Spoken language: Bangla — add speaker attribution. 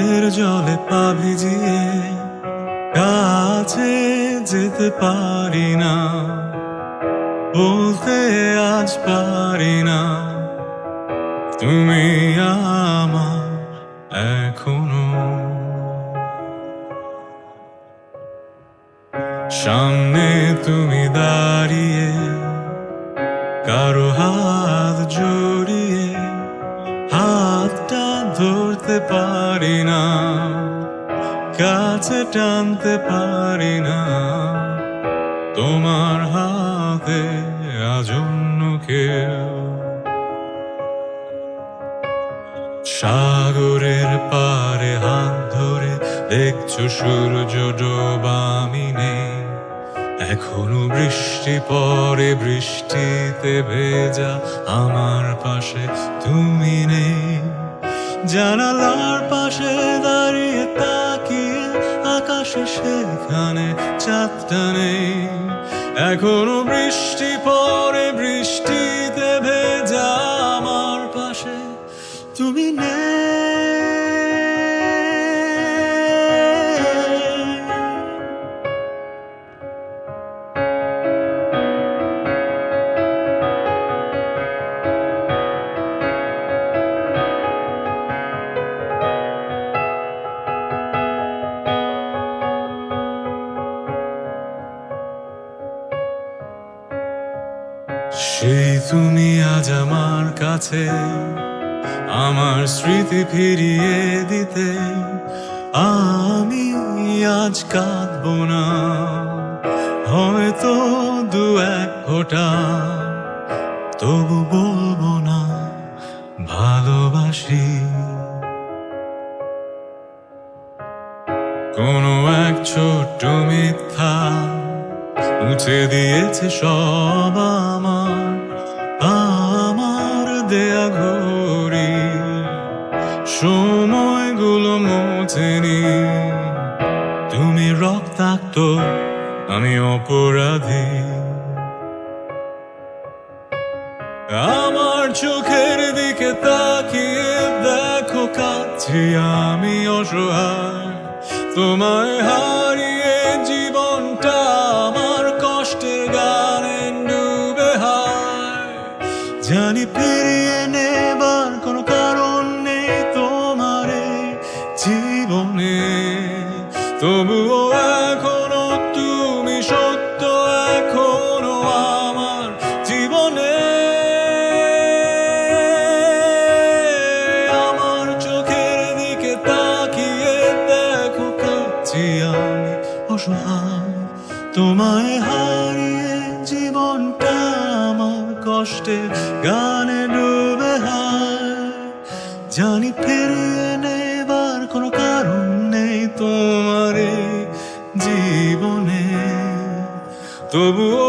Speaker 1: চোখের জলে পা ভিজিয়ে কাছে যেতে পারি না, বলতে আজ পারি না তুমি আমার এখনো। সামনে তুমি দাঁড়িয়ে কারো হাত জড়িয়ে হাতটা ধরতে পারি না, কাছে টানতে পারি না তোমার হাতে আজ অন্য কেউ। সাগরের পারে হাত ধরে দেখছো সূর্য ডোবা, আমি নেই এখনো বৃষ্টি পরে, বৃষ্টিতে ভেজা আমার পাশে তুমি নেই। জানালার পাশে দাঁড়িয়ে তাকিয়ে আকাশে সেখানে চাঁদটা নেই, এখনো বৃষ্টি পরে, বৃষ্টিতে ভেজা আমার পাশে তুমি নেই। সেই তুমি আজ আমার কাছে, আমার স্মৃতি ফিরিয়ে দিতে আমি আজ কাঁদবো না, হয়তো দু এক ফোঁটা, তবু বলবো না ভালোবাসি। কোনো এক ছোট্ট মিথ্যা মুছে দিয়েছে সব আমার দেয়া ঘড়ি, সময়গুলো মোছেনি। তুমি রক্তাক্ত, আমি অপরাধী, আমার চোখের দিকে তাকিয়ে দেখো কাঁদছি আমি অসহায়, তোমায় হারিয়ে জীবনটা আমার কষ্টের গানে ডুবে হায়। জানি ফিরিয়ে নেবার কোনো কারণ নেই তোমারে জীবনে, তবুও এখনো তুমি সত্য, এখনো আমার জীবনে। আমার চোখের দিকে তাকিয়ে দেখো কাঁদছি আমি অসহায়, তোমায় হারিয়ে জীবনটা আমার কষ্টের গানে ডুবে হায়। জানি ফিরিয়ে নেবার কোনো কারণ নেই তোমার জীবনে, তবুও